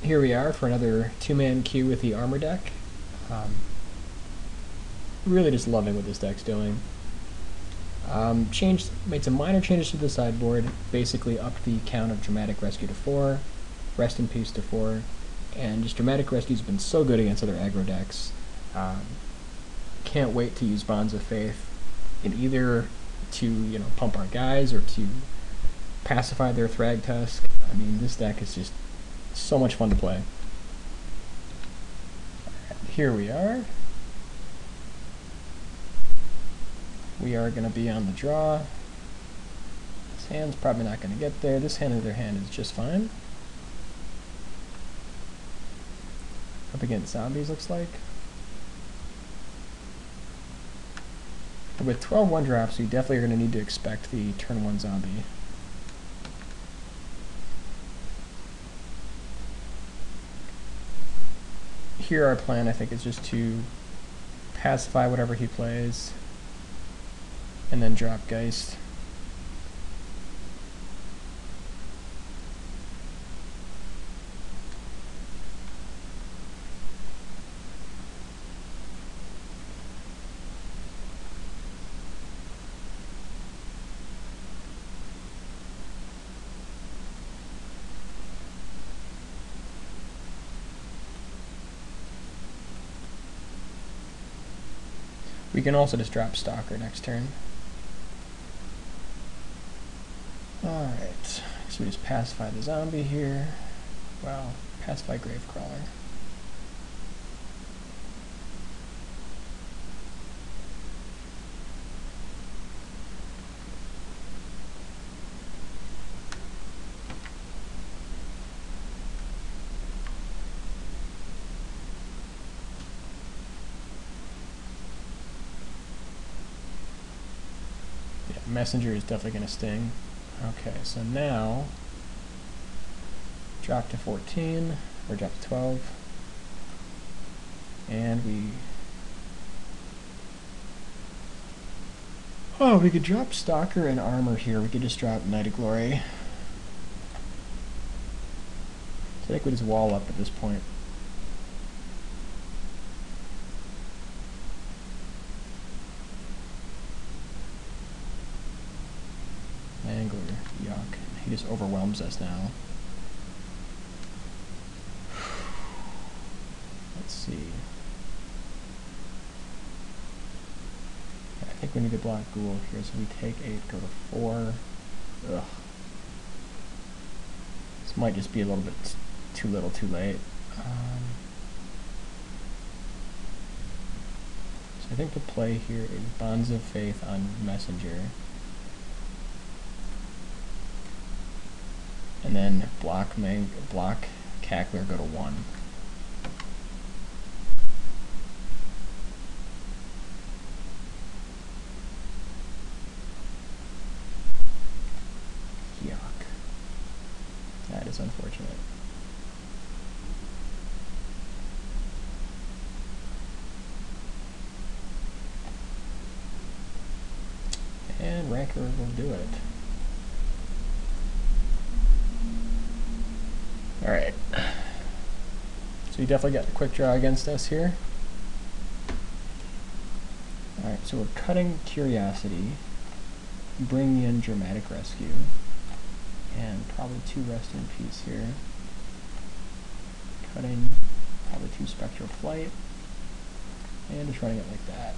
here we are for another 2-man queue with the armor deck. Really just loving what this deck's doing. Made some minor changes to the sideboard, basically upped the count of Dramatic Rescue to 4, Rest in Peace to 4, and just Dramatic Rescue's been so good against other aggro decks. Can't wait to use Bonds of Faith in either to pump our guys or to pacify their Thragtusk. I mean, this deck is just so much fun to play. Here we are. We are going to be on the draw. This hand's probably not going to get there. This hand, on the other hand, is just fine. Up against zombies, looks like. But with 12 1-drops, we definitely are going to need to expect the turn 1 zombie. Here our plan, I think, is just to pacify whatever he plays, and then drop Geist. We can also just drop Stalker next turn. Alright, so we just pacify the zombie here. Well, pacify Gravecrawler. Yeah, Messenger is definitely going to sting. Okay, so now drop to 14, or drop to 12, and we could drop Stalker and Armor here. We could just drop Night of Glory. So I think we just wall up at this point. Angler, yuck. He just overwhelms us now. Let's see. I think we need to block Ghoul here, so we take 8, go to 4. Ugh. This might just be a little bit too little, too late. So I think the play here is Bonds of Faith on Messenger. And then block Cackler, go to 1. Yuck. That is unfortunate. And Rancor will do it. Alright, so you definitely got the quick draw against us here. Alright, so we're cutting Curiosity, bringing in Dramatic Rescue, and probably 2 Rest in Peace here. Cutting probably 2 Spectral Flight, and just running it like that.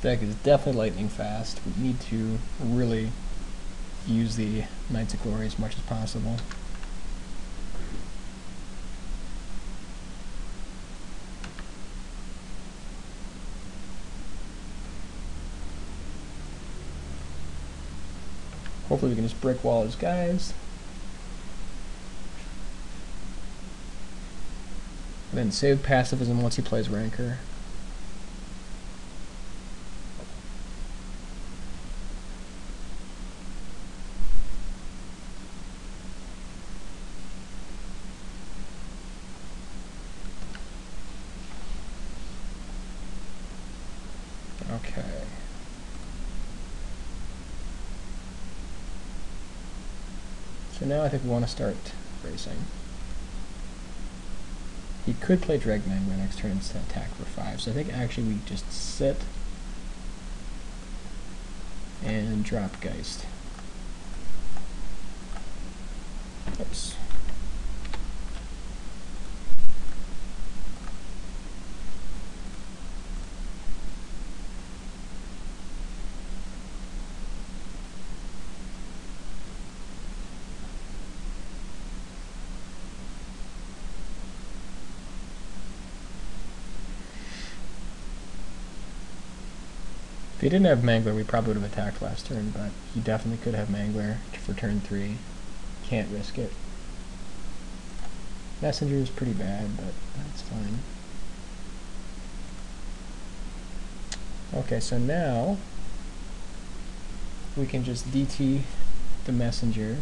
Deck is definitely lightning fast. We need to really use the Knights of Glory as much as possible. Hopefully we can just brick wall his guys. And then save pacifism once he plays Rancor. So now I think we want to start racing. He could play Dreg Mangler next turn and attack for 5, so I think actually we just sit and drop Geist. Oops. If he didn't have Mangler, we probably would have attacked last turn, but he definitely could have Mangler for turn 3. Can't risk it. Messenger is pretty bad, but that's fine. Okay, so now we can just DT the Messenger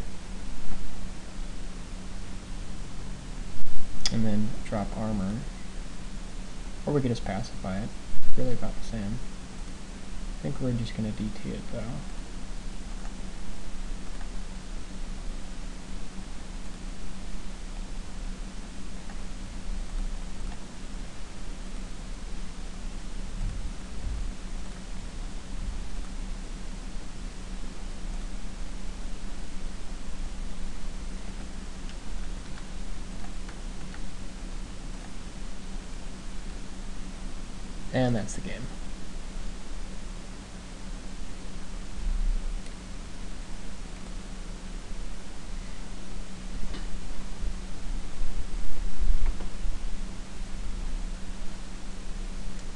and then drop armor. Or we could just pacify it. It's really about the same. I think we're just going to DT it though. And that's the game.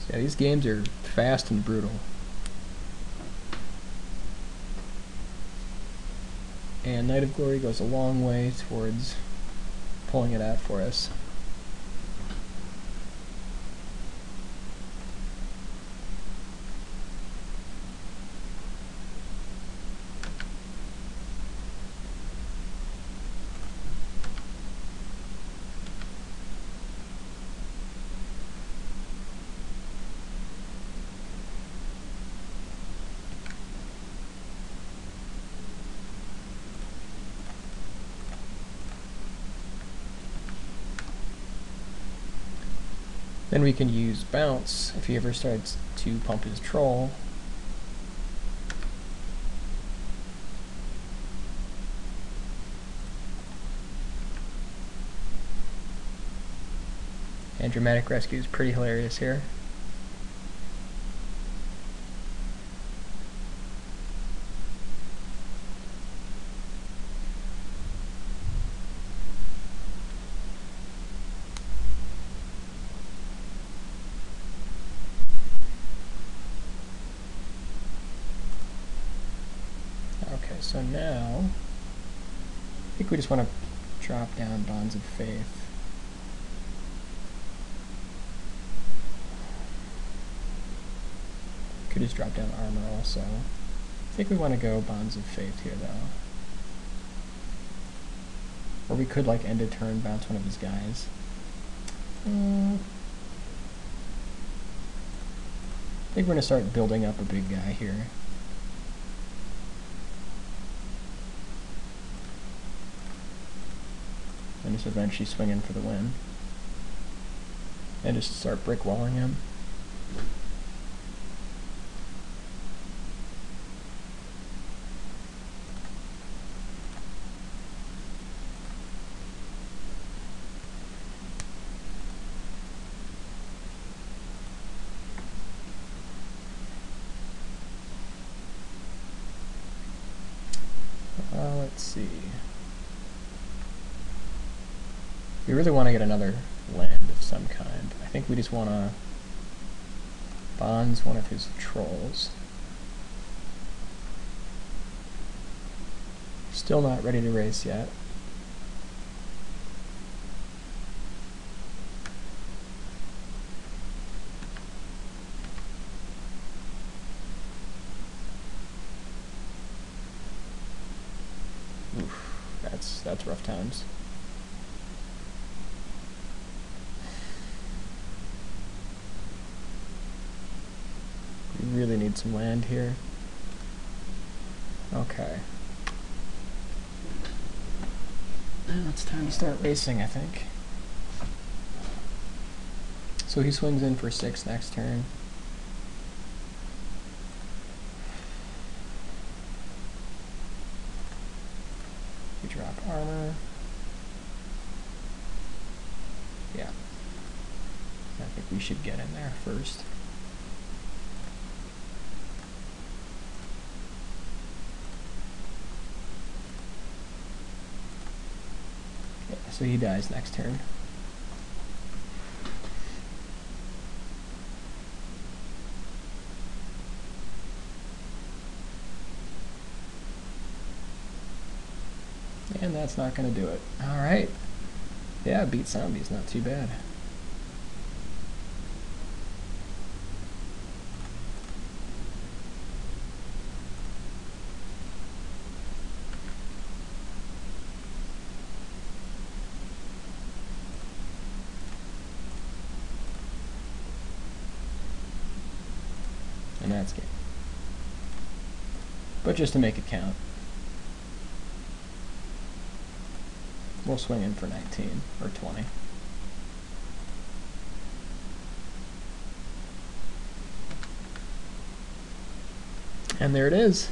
So yeah, these games are fast and brutal. And Knight of Glory goes a long way towards pulling it out for us. Then we can use Bounce if he ever starts to pump his troll. And Dramatic Rescue is pretty hilarious here. Okay, so now I think we just want to drop down Bonds of Faith. Could just drop down Armor also. I think we want to go Bonds of Faith here though. Or we could like end a turn, bounce one of his guys. I think we're going to start building up a big guy here. And just eventually swing in for the win. And just start brick walling him. Let's see. We really want to get another land of some kind. I think we just want to bonds one of his trolls. Still not ready to race yet. Oof, that's rough times. We really need some land here. Okay. Now it's time to start racing, I think. So he swings in for 6 next turn. We drop armor. Yeah. I think we should get in there first. Yeah, so he dies next turn. And that's not going to do it. Alright. Yeah, beat zombies, not too bad. And that's game. But just to make it count, we'll swing in for 19 or 20. And there it is.